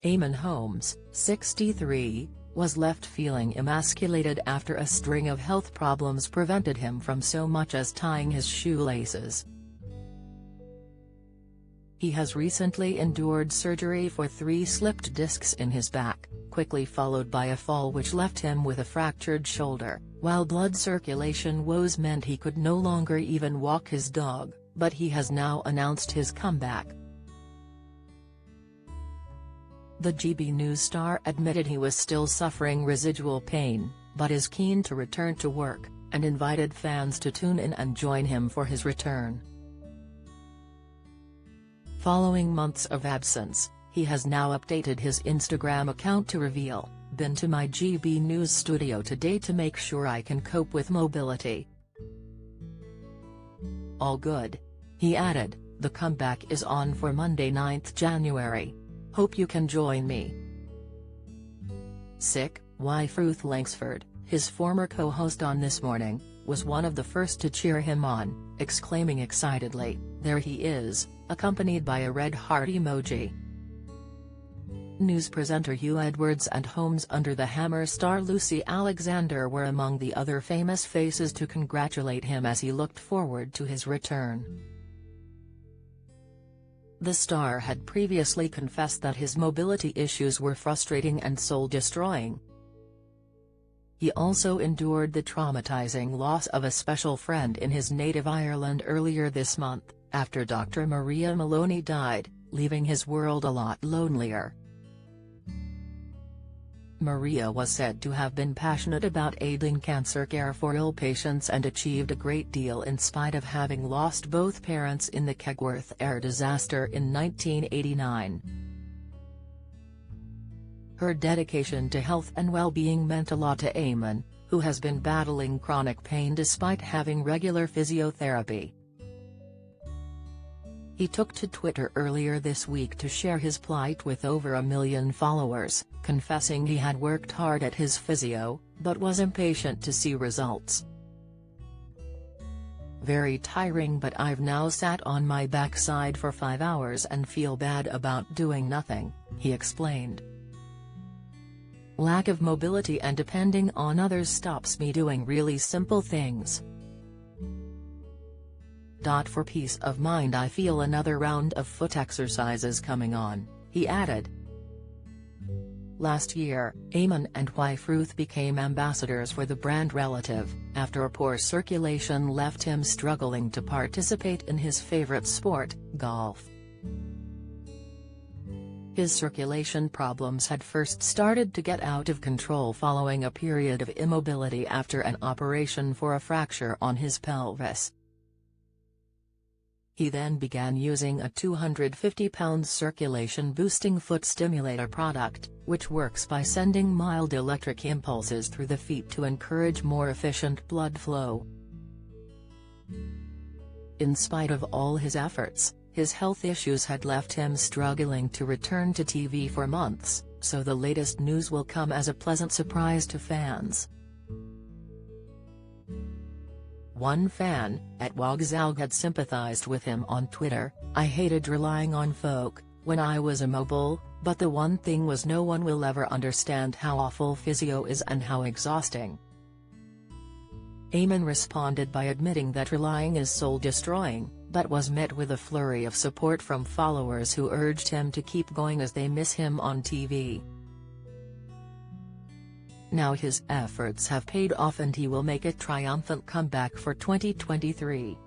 Eamonn Holmes, 63, was left feeling emasculated after a string of health problems prevented him from so much as tying his shoelaces. He has recently endured surgery for 3 slipped discs in his back, quickly followed by a fall which left him with a fractured shoulder, while blood circulation woes meant he could no longer even walk his dog, but he has now announced his comeback. The GB News star admitted he was still suffering residual pain, but is keen to return to work, and invited fans to tune in and join him for his return. Following months of absence, he has now updated his Instagram account to reveal, "Been to my GB News studio today to make sure I can cope with mobility. All good." He added, "The comeback is on for Monday 9th January. Hope you can join me." Sick wife Ruth Langsford, his former co-host on This Morning, was one of the first to cheer him on, exclaiming excitedly, "There he is," accompanied by a red heart emoji. News presenter Hugh Edwards and Holmes Under the Hammer star Lucy Alexander were among the other famous faces to congratulate him as he looked forward to his return. The star had previously confessed that his mobility issues were frustrating and soul-destroying. He also endured the traumatizing loss of a special friend in his native Ireland earlier this month, after Dr. Maria Maloney died, leaving his world a lot lonelier. Maria was said to have been passionate about aiding cancer care for ill patients and achieved a great deal in spite of having lost both parents in the Kegworth air disaster in 1989. Her dedication to health and well-being meant a lot to Eamonn, who has been battling chronic pain despite having regular physiotherapy. He took to Twitter earlier this week to share his plight with over 1 million followers, confessing he had worked hard at his physio, but was impatient to see results. "Very tiring, but I've now sat on my backside for 5 hours and feel bad about doing nothing," he explained. "Lack of mobility and depending on others stops me doing really simple things. For peace of mind I feel another round of foot exercises coming on," he added. Last year, Eamonn and wife Ruth became ambassadors for the brand Relative, after a poor circulation left him struggling to participate in his favorite sport, golf. His circulation problems had first started to get out of control following a period of immobility after an operation for a fracture on his pelvis. He then began using a 250-pound circulation-boosting foot stimulator product, which works by sending mild electric impulses through the feet to encourage more efficient blood flow. In spite of all his efforts, his health issues had left him struggling to return to TV for months, so the latest news will come as a pleasant surprise to fans. One fan, @Wogzalg, had sympathized with him on Twitter. "I hated relying on folk when I was immobile, but the one thing was no one will ever understand how awful physio is and how exhausting." Eamonn responded by admitting that relying is soul-destroying, but was met with a flurry of support from followers who urged him to keep going as they miss him on TV. Now his efforts have paid off and he will make a triumphant comeback for 2023.